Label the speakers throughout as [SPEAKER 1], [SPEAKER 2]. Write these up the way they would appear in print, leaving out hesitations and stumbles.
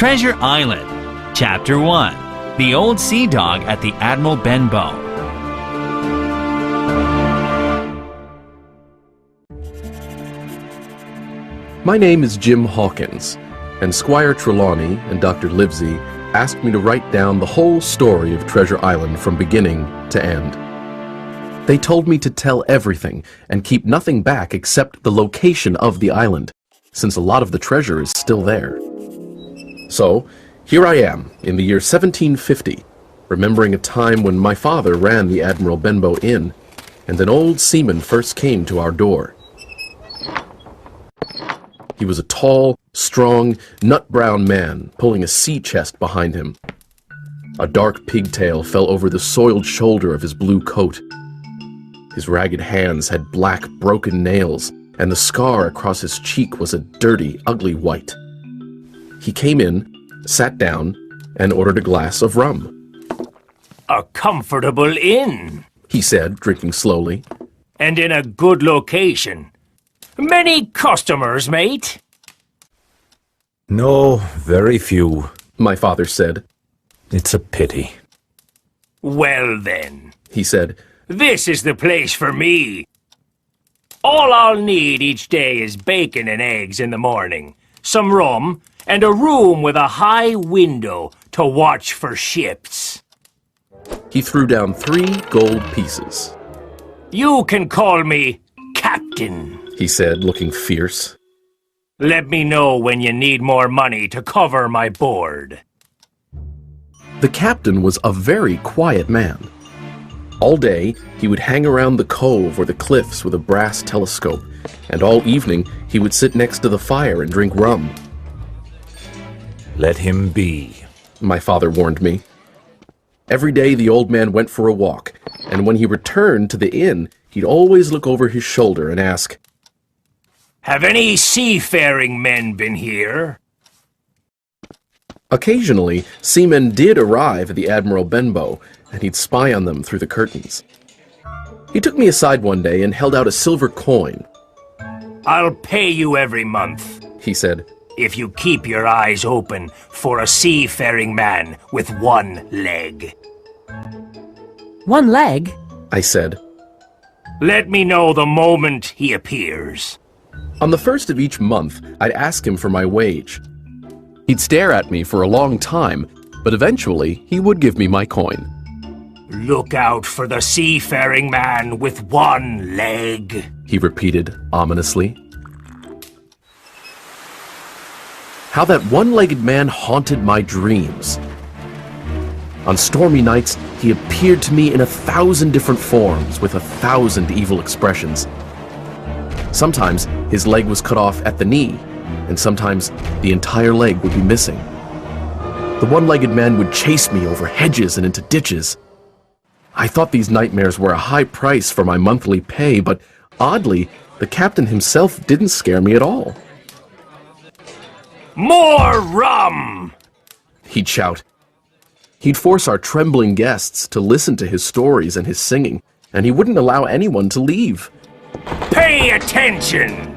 [SPEAKER 1] Treasure Island, Chapter 1, The Old Sea Dog at the Admiral Benbow.
[SPEAKER 2] My name is Jim Hawkins, and Squire Trelawney and Dr. Livesey asked me to write down the whole story of Treasure Island from beginning to end. They told me to tell everything and keep nothing back except the location of the island, since a lot of the treasure is still there. So, here I am, in the year 1750, remembering a time when my father ran the Admiral Benbow Inn, and an old seaman first came to our door. He was a tall, strong, nut-brown man, pulling a sea chest behind him. A dark pigtail fell over the soiled shoulder of his blue coat. His ragged hands had black, broken nails, and the scar across his cheek was a dirty, ugly white. He came in, sat down, and ordered a glass of rum.
[SPEAKER 3] "A comfortable inn,"
[SPEAKER 2] he said, drinking slowly.
[SPEAKER 3] "and in a good location. Many customers, mate?"
[SPEAKER 4] "No, very few,"
[SPEAKER 2] my father said.
[SPEAKER 4] "It's a pity."
[SPEAKER 3] "Well then,"
[SPEAKER 2] he said,
[SPEAKER 3] "this is the place for me. All I'll need each day is bacon and eggs in the morning, some rum, and a room with a high window to watch for ships."
[SPEAKER 2] He threw down 3 gold pieces.
[SPEAKER 3] "You can call me Captain,"
[SPEAKER 2] he said, looking fierce.
[SPEAKER 3] "Let me know when you need more money to cover my board."
[SPEAKER 2] The captain was a very quiet man. All day, he would hang around the cove or the cliffs with a brass telescope, and all evening he would sit next to the fire and drink rum.
[SPEAKER 4] "Let him be,"
[SPEAKER 2] my father warned me. Every day the old man went for a walk, and when he returned to the inn, he'd always look over his shoulder and ask,
[SPEAKER 3] "Have any seafaring men been here?"
[SPEAKER 2] Occasionally, seamen did arrive at the Admiral Benbow, and he'd spy on them through the curtains. He took me aside one day and held out a silver coin.
[SPEAKER 3] "I'll pay you every month,"
[SPEAKER 2] he said,
[SPEAKER 3] "if you keep your eyes open for a seafaring man with 1 leg."
[SPEAKER 5] "1 leg?"
[SPEAKER 2] I said.
[SPEAKER 3] "Let me know the moment he appears."
[SPEAKER 2] On the first of each month, I'd ask him for my wage. He'd stare at me for a long time, but eventually he would give me my coin.
[SPEAKER 3] "Look out for the seafaring man with 1 leg,"
[SPEAKER 2] he repeated ominously. How that one-legged man haunted my dreams. On stormy nights, he appeared to me in 1,000 different forms with 1,000 evil expressions. Sometimes his leg was cut off at the knee, and sometimes the entire leg would be missing. The one-legged man would chase me over hedges and into ditches. I thought these nightmares were a high price for my monthly pay, but oddly, the captain himself didn't scare me at all.
[SPEAKER 3] "More rum!"
[SPEAKER 2] he'd shout. He'd force our trembling guests to listen to his stories and his singing, and he wouldn't allow anyone to leave.
[SPEAKER 3] "Pay attention!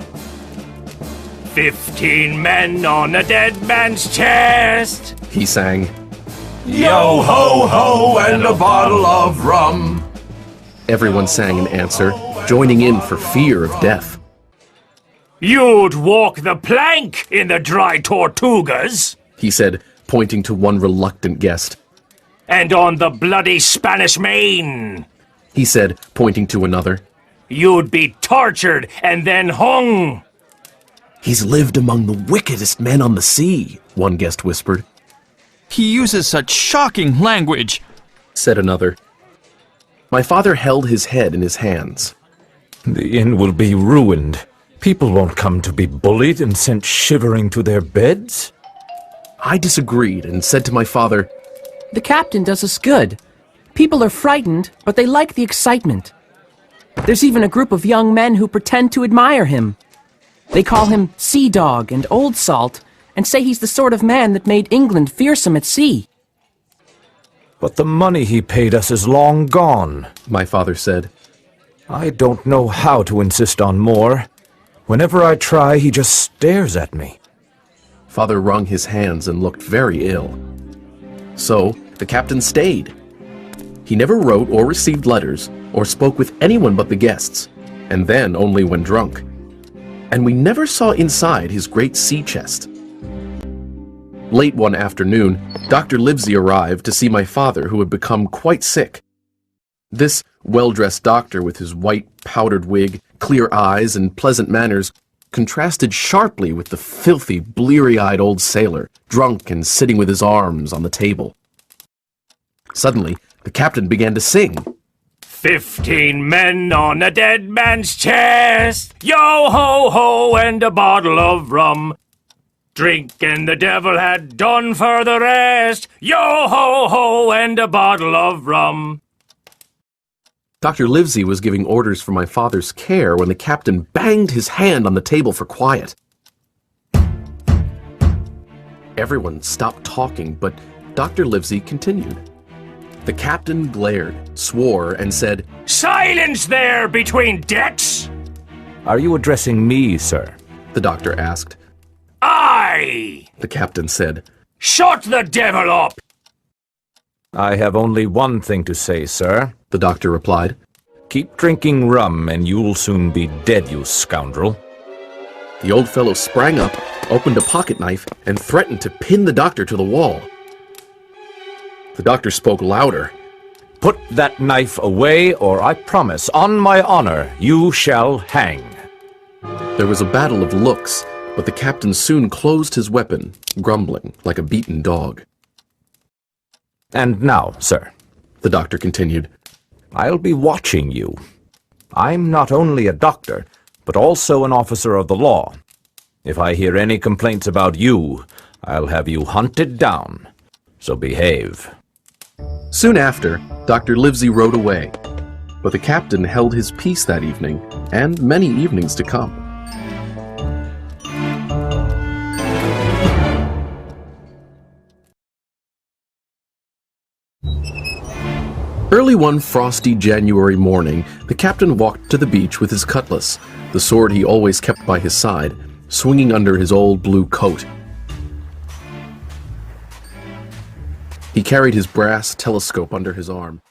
[SPEAKER 3] 15 men on a dead man's chest!"
[SPEAKER 2] he sang.
[SPEAKER 6] Yo-ho-ho and a bottle of rum.
[SPEAKER 2] Everyone sang in answer, joining in for fear of death.
[SPEAKER 3] "You'd walk the plank in the dry Tortugas!"
[SPEAKER 2] he said, pointing to one reluctant guest.
[SPEAKER 3] "And on the bloody Spanish Main!"
[SPEAKER 2] he said, pointing to another.
[SPEAKER 3] "You'd be tortured and then hung!"
[SPEAKER 2] He's lived among the wickedest men on the sea, one guest whispered.
[SPEAKER 1] He uses such shocking language,
[SPEAKER 2] said another. My father held his head in his hands.
[SPEAKER 4] "The inn will be ruined. People won't come to be bullied and sent shivering to their beds."
[SPEAKER 2] I disagreed and said to my father,
[SPEAKER 5] "The captain does us good. People are frightened, but they like the excitement. There's even a group of young men who pretend to admire him. They call him Sea Dog and Old Salt, and say he's the sort of man that made England fearsome at sea."
[SPEAKER 4] "But the money he paid us is long gone,"
[SPEAKER 2] my father said.
[SPEAKER 4] "I don't know how to insist on more. Whenever I try, he just stares at me."
[SPEAKER 2] Father wrung his hands and looked very ill. So, the captain stayed. He never wrote or received letters or spoke with anyone but the guests, and then only when drunk. And we never saw inside his great sea chest. Late one afternoon, Dr. Livesey arrived to see my father, who had become quite sick. This well-dressed doctor, with his white powdered wig, clear eyes, and pleasant manners, contrasted sharply with the filthy, bleary-eyed old sailor, drunk and sitting with his arms on the table. Suddenly, the captain began to sing.
[SPEAKER 3] 15 men on a dead man's chest, yo-ho-ho, and a bottle of rum. Drink and the devil had done for the rest, yo-ho-ho, and a bottle of rum.
[SPEAKER 2] Dr. Livesey was giving orders for my father's care when the captain banged his hand on the table for quiet. Everyone stopped talking, but Dr. Livesey continued. The captain glared, swore, and said,
[SPEAKER 3] Silence there between decks!
[SPEAKER 4] Are you addressing me, sir?
[SPEAKER 2] The doctor asked.
[SPEAKER 3] Aye!
[SPEAKER 2] The captain said.
[SPEAKER 3] Shut the devil up!
[SPEAKER 4] I have only one thing to say, sir.
[SPEAKER 2] The doctor replied.
[SPEAKER 4] Keep drinking rum and you'll soon be dead, you scoundrel.
[SPEAKER 2] The old fellow sprang up, opened a pocket knife, and threatened to pin the doctor to the wall. The doctor spoke louder.
[SPEAKER 4] Put that knife away, or I promise, on my honor, you shall hang.
[SPEAKER 2] There was a battle of looks, but the captain soon closed his weapon, grumbling like a beaten dog.
[SPEAKER 4] And now, sir,
[SPEAKER 2] the doctor continued,
[SPEAKER 4] I'll be watching you. I'm not only a doctor, but also an officer of the law. If I hear any complaints about you, I'll have you hunted down. So behave.
[SPEAKER 2] Soon after, Dr. Livesey rode away, but the captain held his peace that evening, and many evenings to come. Early one frosty January morning, the captain walked to the beach with his cutlass, the sword he always kept by his side, swinging under his old blue coat. He carried his brass telescope under his arm.